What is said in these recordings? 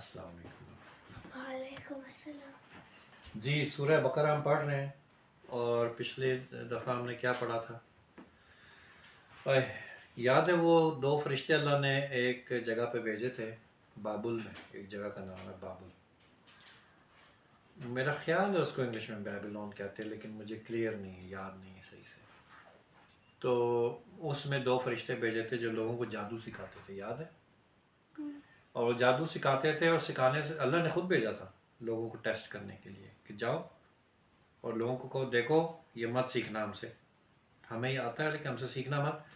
السلام علیکم۔ وعلیکم السلام۔ جی سورہ بقرہ ہم پڑھ رہے ہیں، اور پچھلے دفعہ ہم نے کیا پڑھا تھا؟ یاد ہے وہ دو فرشتے اللہ نے ایک جگہ پہ بھیجے تھے، بابل میں، ایک جگہ کا نام ہے بابل، میرا خیال ہے اس کو انگلش میں بیبلون کہتے ہیں، لیکن مجھے کلیئر نہیں ہے، یاد نہیں ہے صحیح سے۔ تو اس میں دو فرشتے بھیجے تھے جو لوگوں کو جادو سکھاتے تھے، یاد ہے؟ اور وہ جادو سکھاتے تھے، اور سکھانے سے اللہ نے خود بھیجا تھا لوگوں کو ٹیسٹ کرنے کے لیے کہ جاؤ اور لوگوں کو کہو دیکھو یہ مت سیکھنا ہم سے، ہمیں یہ آتا ہے لیکن ہم سے سیکھنا مت۔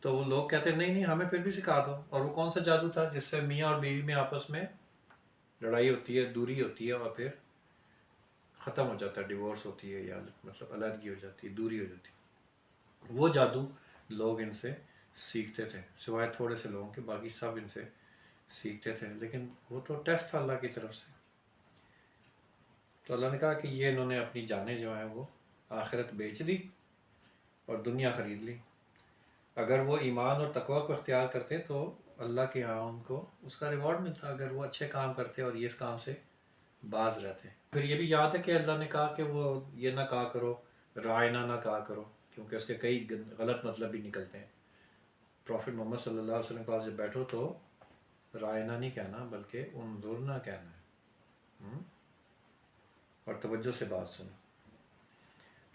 تو وہ لوگ کہتے ہیں نہیں نہیں ہمیں پھر بھی سکھا دو۔ اور وہ کون سا جادو تھا جس سے میاں اور بیوی میں آپس میں لڑائی ہوتی ہے، دوری ہوتی ہے، اور پھر ختم ہو جاتا ہے، ڈیورس ہوتی ہے، یا مطلب علیحدگی ہو جاتی ہے، دوری ہو جاتی ہے۔ وہ جادو لوگ ان سے سیکھتے تھے، سوائے تھوڑے سے لوگوں کے، باقی سب ان سے سیکھتے تھے، لیکن وہ تو ٹیسٹ تھا اللہ کی طرف سے۔ تو اللہ نے کہا کہ یہ انہوں نے اپنی جانیں جو ہیں وہ آخرت بیچ دی اور دنیا خرید لی۔ اگر وہ ایمان اور تقوی کو اختیار کرتے تو اللہ کے ہاں ان کو اس کا ریوارڈ ملتا، اگر وہ اچھے کام کرتے اور یہ اس کام سے باز رہتے۔ پھر یہ بھی یاد ہے کہ اللہ نے کہا کہ وہ یہ نہ کہا کرو، رائنا نہ کہا کرو، کیونکہ اس کے کئی غلط مطلب بھی نکلتے ہیں۔ پروفٹ محمد صلی اللہ علیہ وسلم کے پاس جب بیٹھو تو رائنا نہیں کہنا بلکہ انظرنا کہنا ہے، اور توجہ سے بات سنو۔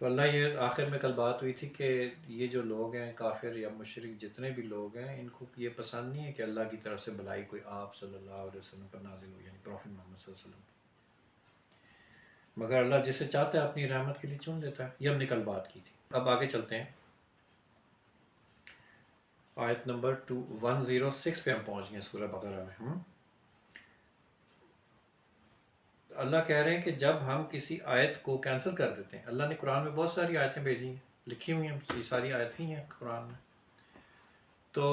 تو اللہ یہ آخر میں کل بات ہوئی تھی کہ یہ جو لوگ ہیں کافر یا مشرک جتنے بھی لوگ ہیں، ان کو یہ پسند نہیں ہے کہ اللہ کی طرف سے بھلائی کوئی آپ صلی اللہ علیہ وسلم پر نازل ہو، یعنی پروفٹ محمد صلی اللہ علیہ وسلم پر، مگر اللہ جسے چاہتا ہے اپنی رحمت کے لیے چن لیتا ہے۔ یہ ہم نے کل بات کی تھی۔ اب آگے چلتے ہیں، آیت نمبر 106 پہ ہم پہنچ گئے سورہ بقرہ میں۔ اللہ کہہ رہے ہیں کہ جب ہم کسی آیت کو کینسل کر دیتے ہیں، اللہ نے قرآن میں بہت ساری آیتیں بھیجی ہیں، لکھی ہوئی ہیں، یہ ساری آیتیں ہی ہیں قرآن میں، تو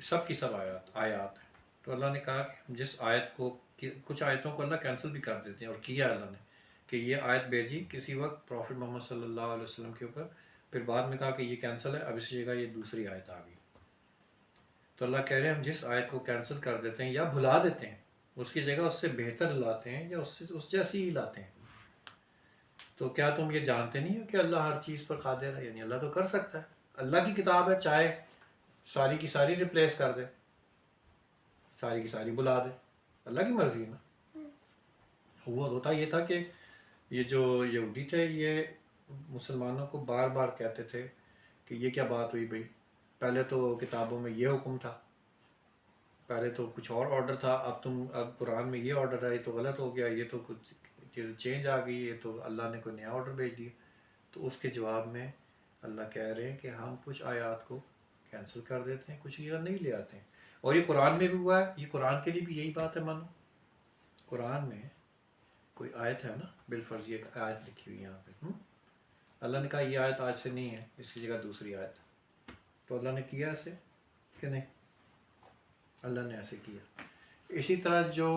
سب کی سب آیات ہیں۔ تو اللہ نے کہا کہ ہم جس آیت کو، کچھ آیتوں کو اللہ کینسل بھی کر دیتے ہیں، اور کیا اللہ نے کہ یہ آیت بھیجی کسی وقت پروفٹ محمد صلی اللہ علیہ وسلم کے اوپر، پھر بعد میں کہا کہ یہ کینسل ہے، اب اس جگہ یہ دوسری آیت آ گئی۔ تو اللہ کہہ رہے ہیں ہم جس آیت کو کینسل کر دیتے ہیں یا بھلا دیتے ہیں، اس کی جگہ اس سے بہتر لاتے ہیں یا اس جیسی ہی لاتے ہیں۔ تو کیا تم یہ جانتے نہیں ہو کہ اللہ ہر چیز پر قادر ہے؟ یعنی اللہ تو کر سکتا ہے، اللہ کی کتاب ہے، چاہے ساری کی ساری ریپلیس کر دے، ساری کی ساری بلا دے، اللہ کی مرضی ہے نا۔ ہوا ہوتا یہ تھا کہ یہ جو یہودی تھے یہ مسلمانوں کو بار بار کہتے تھے کہ یہ کیا بات ہوئی بھائی، پہلے تو کتابوں میں یہ حکم تھا، پہلے تو کچھ اور آرڈر تھا، اب قرآن میں یہ آرڈر ہے، یہ تو غلط ہو گیا، یہ تو کچھ چینج آ گئی، یہ تو اللہ نے کوئی نیا آرڈر بھیج دیا۔ تو اس کے جواب میں اللہ کہہ رہے ہیں کہ ہم کچھ آیات کو کینسل کر دیتے ہیں، کچھ یہ نہیں لے آتے ہیں، اور یہ قرآن میں بھی ہوا ہے، یہ قرآن کے لیے بھی یہی بات ہے۔ مانو قرآن میں کوئی آیت ہے نا، بالفرض یہ آیت لکھی ہوئی یہاں پہ، اللہ نے کہا یہ آیت آج سے نہیں ہے، اس کی جگہ دوسری آیت، تو اللہ نے کیا ایسے کہ نہیں؟ اللہ نے ایسے کیا۔ اسی طرح جو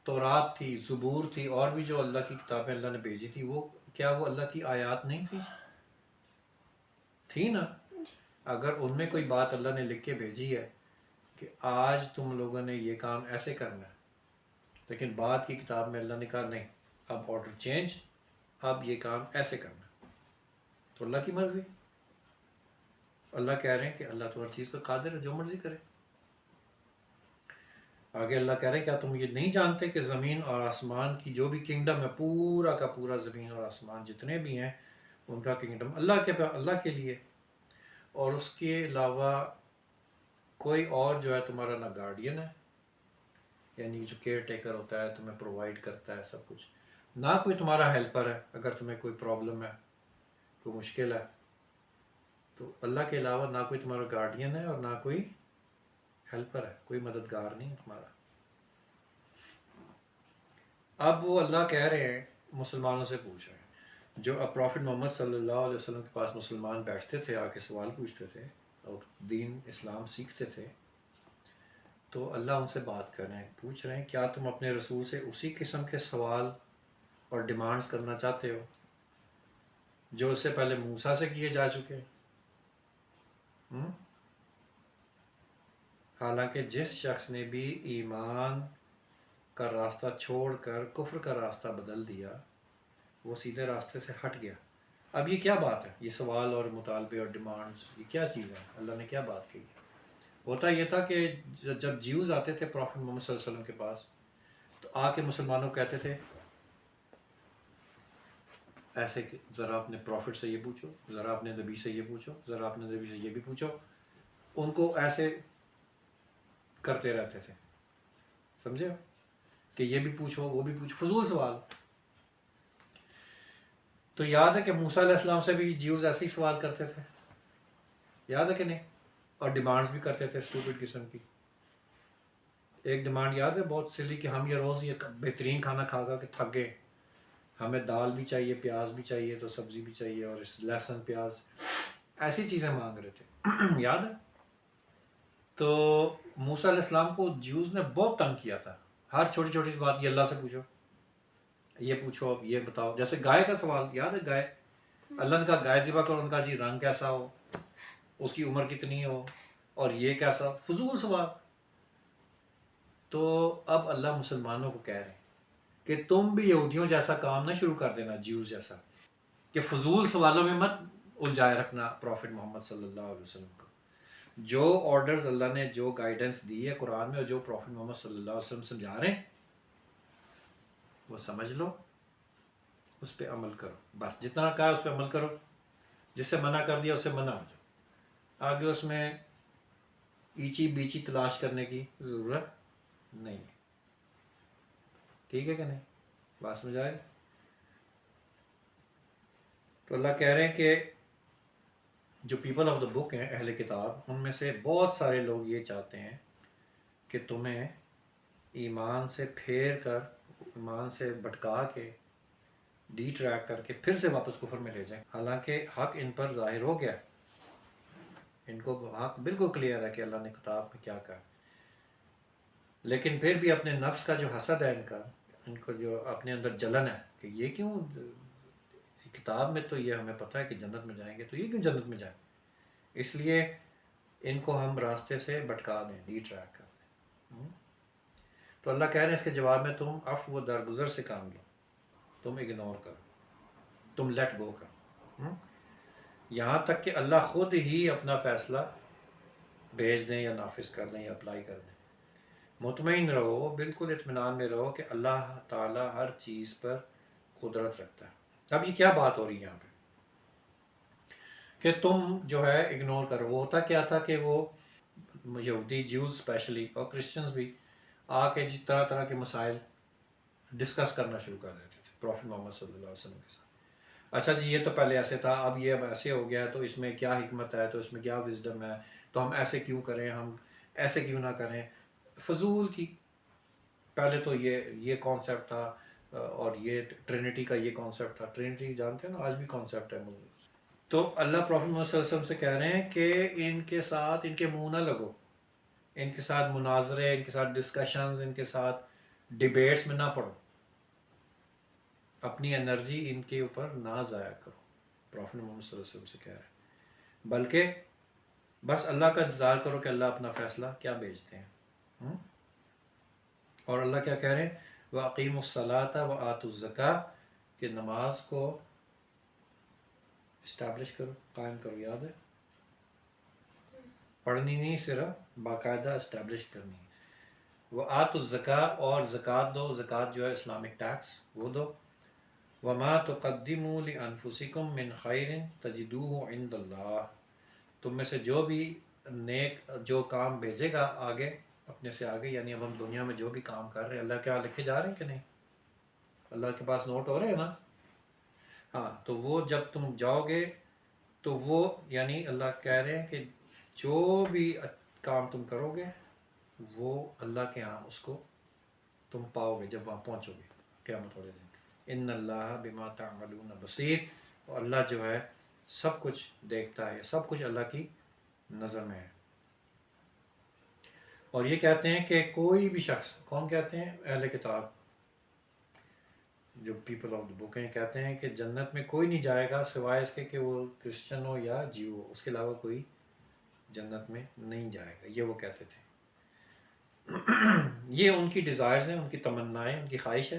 تورات تھی، زبور تھی، اور بھی جو اللہ کی کتابیں اللہ نے بھیجی تھی، وہ کیا وہ اللہ کی آیات نہیں تھی نا؟ اگر ان میں کوئی بات اللہ نے لکھ کے بھیجی ہے کہ آج تم لوگوں نے یہ کام ایسے کرنا ہے، لیکن بعد کی کتاب میں اللہ نے کہا نہیں، اب آرڈر چینج، اب یہ کام ایسے کرنا ہے، تو اللہ کی مرضی۔ اللہ کہہ رہے ہیں کہ اللہ تو ہر چیز پر قادر ہے، جو مرضی کرے۔ آگے اللہ کہہ رہے ہیں کیا تم یہ نہیں جانتے کہ زمین اور آسمان کی جو بھی کنگڈم ہے، پورا کا پورا زمین اور آسمان جتنے بھی ہیں، ان کا کنگڈم اللہ کے لیے، اور اس کے علاوہ کوئی اور جو ہے تمہارا نہ گارڈین ہے، یعنی جو کیئر ٹیکر ہوتا ہے، تمہیں پرووائڈ کرتا ہے سب کچھ، نہ کوئی تمہارا ہیلپر ہے اگر تمہیں کوئی پرابلم ہے، کوئی مشکل ہے، تو اللہ کے علاوہ نہ کوئی تمہارا گارڈین ہے اور نہ کوئی ہیلپر ہے، کوئی مددگار نہیں ہے تمہارا۔ اب وہ اللہ کہہ رہے ہیں، مسلمانوں سے پوچھ رہے ہیں، جو اب پروفٹ محمد صلی اللہ علیہ وسلم کے پاس مسلمان بیٹھتے تھے، آ کے سوال پوچھتے تھے اور دین اسلام سیکھتے تھے، تو اللہ ان سے بات کر رہے ہیں، پوچھ رہے ہیں کیا تم اپنے رسول سے اسی قسم کے سوال اور ڈیمانڈز کرنا چاہتے ہو جو اس سے پہلے موسیٰ سے کیے جا چکے ہیں؟ حالانکہ جس شخص نے بھی ایمان کا راستہ چھوڑ کر کفر کا راستہ بدل دیا وہ سیدھے راستے سے ہٹ گیا. اب یہ کیا بات ہے؟ یہ سوال اور مطالبے اور ڈیمانڈز یہ کیا چیز ہے؟ اللہ نے کیا بات کی؟ ہوتا یہ تھا کہ جب جیوز آتے تھے پروفٹ محمد صلی اللہ علیہ وسلم کے پاس تو آ کے مسلمانوں کو کہتے تھے ایسے کہ ذرا اپنے پروفٹ سے یہ پوچھو، ذرا اپنے نبی سے یہ پوچھو، ذرا اپنے نبی سے یہ بھی پوچھو. ان کو ایسے کرتے رہتے تھے، سمجھے کہ یہ بھی پوچھو وہ بھی پوچھو، فضول سوال. تو یاد ہے کہ موسیٰ علیہ السلام سے بھی جیوز ایسے ہی سوال کرتے تھے، یاد ہے کہ نہیں؟ اور ڈیمانڈز بھی کرتے تھے اسٹوپڈ قسم کی. ایک ڈیمانڈ یاد ہے بہت سلی کہ ہم یہ روز یہ بہترین کھانا کھا کھا کے تھک گئے، ہمیں دال بھی چاہیے، پیاز بھی چاہیے، تو سبزی بھی چاہیے اور لہسن پیاز ایسی چیزیں مانگ رہے تھے. یاد ہے؟ تو موسیٰ علیہ السلام کو جیوز نے بہت تنگ کیا تھا. ہر چھوٹی چھوٹی سی بات یہ اللہ سے پوچھو، یہ پوچھو، اب یہ بتاؤ. جیسے گائے کا سوال یاد ہے؟ گائے اللہ نے کہا گائے ذبح کرو، ان کا جی رنگ کیسا ہو، اس کی عمر کتنی ہو، اور یہ کیسا. فضول سوال. تو اب اللہ مسلمانوں کو کہہ رہے ہیں کہ تم بھی یہودیوں جیسا کام نہ شروع کر دینا، جیوز جیسا، کہ فضول سوالوں میں مت الجھائے رکھنا پروفٹ محمد صلی اللہ علیہ وسلم کو. جو آرڈرز اللہ نے جو گائیڈنس دی ہے قرآن میں اور جو پروفٹ محمد صلی اللہ علیہ وسلم سمجھا رہے ہیں وہ سمجھ لو، اس پہ عمل کرو. بس جتنا کہا اس پہ عمل کرو، جس سے منع کر دیا اس سے منع ہو جاؤ. آگے اس میں ایچی بیچی تلاش کرنے کی ضرورت نہیں ہے. ٹھیک ہے کہ نہیں؟ بات سمجھ آئے؟ تو اللہ کہہ رہے ہیں کہ جو پیپل آف دا بک ہیں، اہل کتاب، ان میں سے بہت سارے لوگ یہ چاہتے ہیں کہ تمہیں ایمان سے پھیر کر، ایمان سے بھٹکا کے، ڈی ٹریک کر کے پھر سے واپس کفر میں لے جائیں. حالانکہ حق ان پر ظاہر ہو گیا، ان کو حق بالکل کلیئر ہے کہ اللہ نے کتاب میں کیا کہا. لیکن پھر بھی اپنے نفس کا جو حسد ہے ان کو جو اپنے اندر جلن ہے کہ یہ کیوں، کتاب میں تو یہ ہمیں پتہ ہے کہ جنت میں جائیں گے، تو یہ کیوں جنت میں جائیں. اس لیے ان کو ہم راستے سے بھٹکا دیں، ڈی ٹریک کر دیں. تو اللہ کہہ رہے ہیں اس کے جواب میں تم عفو و درگزر سے کام لو، تم اگنور کرو، تم لیٹ گو کرو، یہاں تک کہ اللہ خود ہی اپنا فیصلہ بھیج دیں یا نافذ کر دیں یا اپلائی کر دیں. مطمئن رہو، بالکل اطمینان میں رہو کہ اللہ تعالیٰ ہر چیز پر قدرت رکھتا ہے. اب یہ کیا بات ہو رہی ہے یہاں پہ کہ تم جو ہے اگنور کرو. وہ ہوتا کیا تھا کہ وہ یہودی جیوز اسپیشلی اور کرسچنز بھی آ کے جی طرح طرح کے مسائل ڈسکس کرنا شروع کر دیتے تھے پروفٹ محمد صلی اللہ علیہ وسلم کے ساتھ. اچھا جی یہ تو پہلے ایسے تھا، اب یہ اب ایسے ہو گیا، تو اس میں کیا حکمت ہے، تو اس میں کیا وزڈم ہے، تو ہم ایسے کیوں کریں، ہم ایسے کیوں نہ کریں. فضول کی. پہلے تو یہ کانسیپٹ تھا اور یہ ٹرینٹی کا یہ کانسیپٹ تھا. ٹرینٹی جانتے ہیں نا، آج بھی کانسیپٹ ہے. تو اللہ پروفٹ محمد صلی اللہ علیہ وسلم سے کہہ رہے ہیں کہ ان کے ساتھ ان کے منہ نہ لگو، ان کے ساتھ مناظرے، ان کے ساتھ ڈسکشنز، ان کے ساتھ ڈیبیٹس میں نہ پڑھو، اپنی انرجی ان کے اوپر نہ ضائع کرو. پروفٹ محمد صلی اللہ علیہ وسلم سے کہہ رہے ہیں بلکہ بس اللہ کا انتظار کرو کہ اللہ اپنا فیصلہ کیا بھیجتے ہیں. اور اللہ کیا کہہ رہے ہیں؟ وَأَقِيمُوا الصَّلَاةَ وَآتُوا الزَّكَاةَ، کہ نماز کو اسٹیبلش کرو، قائم کرو. یاد ہے؟ پڑھنی نہیں، صرف باقاعدہ اسٹیبلش کرنی ہے. وَآتُوا الزَّكَاةَ، اور زکوٰۃ دو. زکوٰۃ جو ہے اسلامک ٹیکس، وہ دو. وَمَا تُقَدِّمُوا لِأَنفُسِكُم مِّن خَيْرٍ تَجِدُوهُ عِندَ اللَّهِ، تم میں سے جو بھی نیک جو کام بھیجے گا آگے اپنے سے آگے، یعنی اب ہم دنیا میں جو بھی کام کر رہے ہیں اللہ کیا لکھے جا رہے ہیں کہ نہیں؟ اللہ کے پاس نوٹ ہو رہے ہیں نا. ہاں، تو وہ جب تم جاؤ گے تو وہ یعنی اللہ کہہ رہے ہیں کہ جو بھی کام تم کرو گے وہ اللہ کے ہاں اس کو تم پاؤ گے جب وہاں پہنچو گے قیامت والے دن. ان اللہ بما تعملون بصیر، اور اللہ جو ہے سب کچھ دیکھتا ہے، سب کچھ اللہ کی نظر میں ہے. اور یہ کہتے ہیں کہ کوئی بھی شخص، کون کہتے ہیں؟ اہل کتاب جو پیپل آف دا بک ہیں، کہتے ہیں کہ جنت میں کوئی نہیں جائے گا سوائے اس کے کہ وہ کرسچن ہو یا جیو ہو، اس کے علاوہ کوئی جنت میں نہیں جائے گا. یہ وہ کہتے تھے. یہ ان کی ڈیزائرز ہیں، ان کی تمنائیں، ان کی خواہش ہے.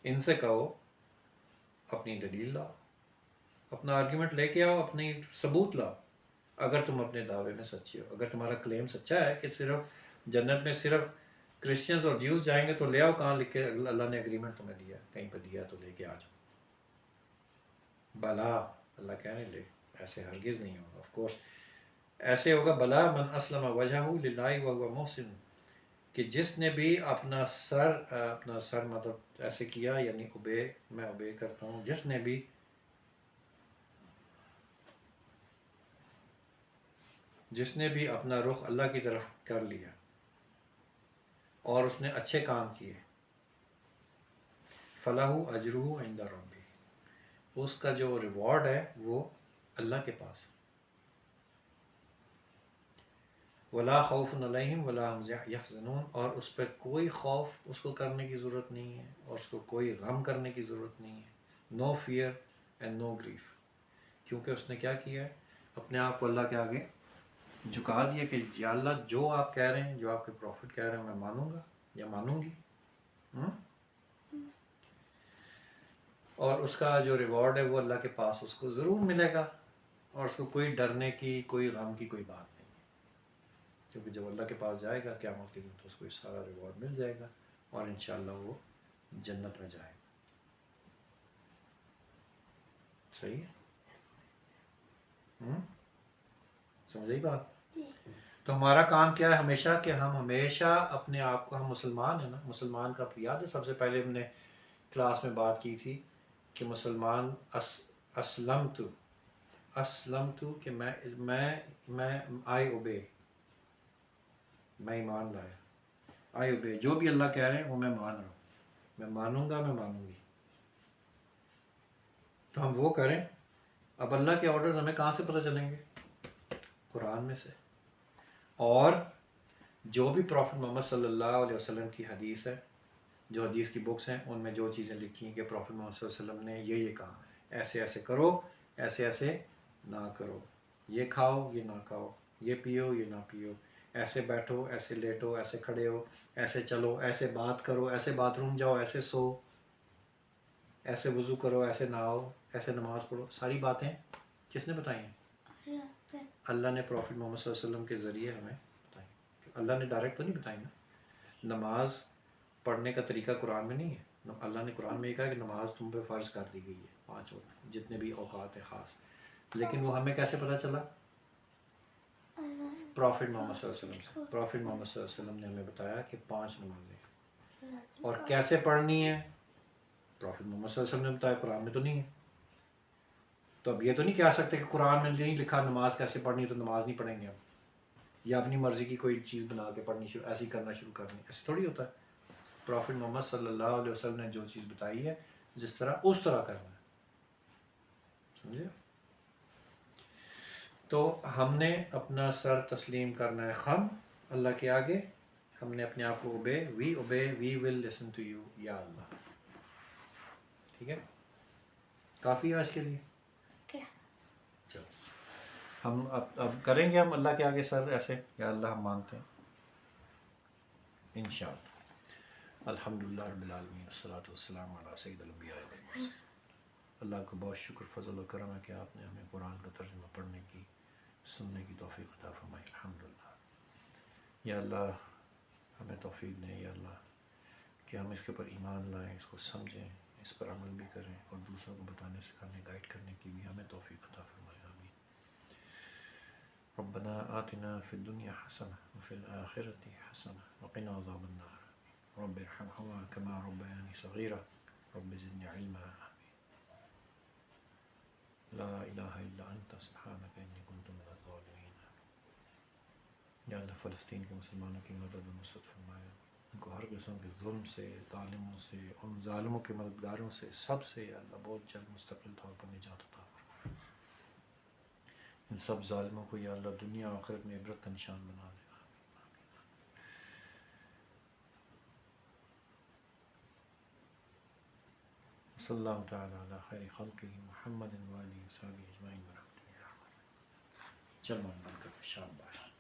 ان سے کہو اپنی دلیل لاؤ، اپنا آرگیومنٹ لے کے آؤ، اپنی ثبوت لاؤ اگر تم اپنے دعوے میں سچے ہو. اگر تمہارا کلیم سچا ہے کہ صرف جنت میں صرف کرسچنز اور جیوز جائیں گے تو لے آؤ کہاں لکھ کے اللہ نے اگریمنٹ تمہیں دیا، کہیں پہ دیا تو لے کے آ جاؤ. بلا اللہ کہنے لے ایسے ہرگز نہیں ہوگا. آف کورس ایسے ہوگا، بلا من اسلم وجہہ للہ وہو محسن، کہ جس نے بھی اپنا سر مطلب ایسے کیا، یعنی میں اوبے کرتا ہوں، جس نے بھی اپنا رخ اللہ کی طرف کر لیا اور اس نے اچھے کام کیے، فلاح اجرہ عند ربہ، اس کا جو ریوارڈ ہے وہ اللہ کے پاس. ولا خوف علیہم ولا هم یحزنون، اور اس پر کوئی خوف اس کو کرنے کی ضرورت نہیں ہے اور اس کو کوئی غم کرنے کی ضرورت نہیں ہے. نو فیئر اینڈ نو گریف، کیونکہ اس نے کیا کیا ہے، اپنے آپ کو اللہ کے آگے جھکا دیا کہ یا اللہ جو آپ کہہ رہے ہیں، جو آپ کے پروفٹ کہہ رہے ہیں، میں مانوں گا یا مانوں گی. اور اس کا جو ریوارڈ ہے وہ اللہ کے پاس اس کو ضرور ملے گا، اور اس کو کوئی ڈرنے کی، کوئی غم کی کوئی بات نہیں، کیونکہ جب اللہ کے پاس جائے گا قیامت کے دن تو اس کو یہ سارا ریوارڈ مل جائے گا اور انشاءاللہ وہ جنت میں جائے گا. صحیح ہے؟ سمجھ آئی بات؟ تو ہمارا کام کیا ہے ہمیشہ، کہ ہم ہمیشہ اپنے آپ کو، ہم مسلمان ہیں نا، مسلمان کا یاد ہے سب سے پہلے ہم نے کلاس میں بات کی تھی کہ مسلمان اسلم تو کہ میں آئی اوبے، میں ایمان لایا، آئی اوبے، جو بھی اللہ کہہ رہے ہیں وہ میں مان رہا ہوں، میں مانوں گا، میں مانوں گی. تو ہم وہ کریں. اب اللہ کے آرڈرز ہمیں کہاں سے پتہ چلیں گے؟ قرآن میں سے. اور جو بھی پروفٹ محمد صلی اللہ علیہ وسلم کی حدیث ہے، جو حدیث کی بکس ہیں، ان میں جو چیزیں لکھی ہیں کہ پروفٹ محمد صلی اللہ علیہ وسلم نے یہ کہا، ایسے ایسے کرو، ایسے ایسے نہ کرو، یہ کھاؤ یہ نہ کھاؤ، یہ پیو یہ نہ پیو، ایسے بیٹھو، ایسے لیٹو، ایسے کھڑے ہو، ایسے چلو، ایسے بات کرو، ایسے باتھ روم جاؤ، ایسے سو، ایسے وضو کرو، ایسے نہاؤ، ایسے نماز پڑھو. ساری باتیں کس نے بتائی ہیں؟ اللہ نے پروفٹ محمد صلی اللہ علیہ وسلم کے ذریعے ہمیں بتائی. اللہ نے ڈائریکٹ تو نہیں بتائی نا. نماز پڑھنے کا طریقہ قرآن میں نہیں ہے. اللہ نے قرآن میں یہ کہا کہ نماز تم پہ فرض کر دی گئی ہے 5 وقت، جتنے بھی اوقات ہیں خاص. لیکن وہ ہمیں کیسے پتہ چلا؟ پروفٹ محمد صلی اللہ علیہ وسلم سے. پروفٹ محمد صلی اللہ علیہ وسلم نے ہمیں بتایا کہ 5 نمازیں، اور کیسے پڑھنی ہے پروفٹ محمد صلی اللہ علیہ وسلم نے بتایا، قرآن میں تو نہیں ہے. تو اب یہ تو نہیں کہہ سکتے کہ قرآن میں نہیں لکھا نماز کیسے پڑھنی ہے تو نماز نہیں پڑھیں گے ہم، یا اپنی مرضی کی کوئی چیز بنا کے پڑھنی ایسے ہی کرنا شروع کرنی. ایسے تھوڑی ہوتا ہے. پروفٹ محمد صلی اللہ علیہ وسلم نے جو چیز بتائی ہے جس طرح اس طرح کرنا ہے. سمجھے؟ تو ہم نے اپنا سر تسلیم کرنا ہے خم اللہ کے آگے. ہم نے اپنے آپ کو وی ول لسن ٹو یو یا اللہ. ٹھیک ہے؟ کافی ہے آج کے لیے. چلو ہم اب کریں گے ہم اللہ کے آگے سر ایسے، یا اللہ ہم مانتے ہیں انشاءاللہ. الحمدللہ رب العالمین، والصلاۃ والسلام علی سید الانبیاء والمرسلین. اللہ کا بہت شکر، فضل و کرم ہے کہ آپ نے ہمیں قرآن کا ترجمہ پڑھنے کی، سننے کی توفیق عطا فرمائی. الحمدللہ. یا اللہ ہمیں توفیق دیں یا اللہ کہ ہم اس کے اوپر ایمان لائیں، اس کو سمجھیں، اس پر عمل بھی کریں، اور دوسروں کو بتانے، سکھانے، گائیڈ کرنے کی بھی ہمیں توفیق عطا فرمائے. آمین. ربنا آتنا فی الدنیا حسنہ وفی الآخرۃ حسنہ وقنا عذاب النار. رب ارحمہما کما ربیانی صغیرا رب زدنی علما. لا الہ الا انت سبحانک انی کنت من الظالمین. یا اللہ فلسطین کے مسلمانوں کی مدد و نصرت فرمایا، ان کو ہر قسم کے ظلم سے، ظالموں سے، ان ظالموں کے مددگاروں سے، سب سے یا اللہ بہت جلد مستقل طور پر نجات عطا فرما. ان سب ظالموں کو یا اللہ دنیا و آخرت میں عبرت کا نشان بنا دے. صلی اللہ تعالی علی خیر خلقہ محمد و آلہ و صحبہ اجمعین برحمتہ. چل من بن کر شاباش.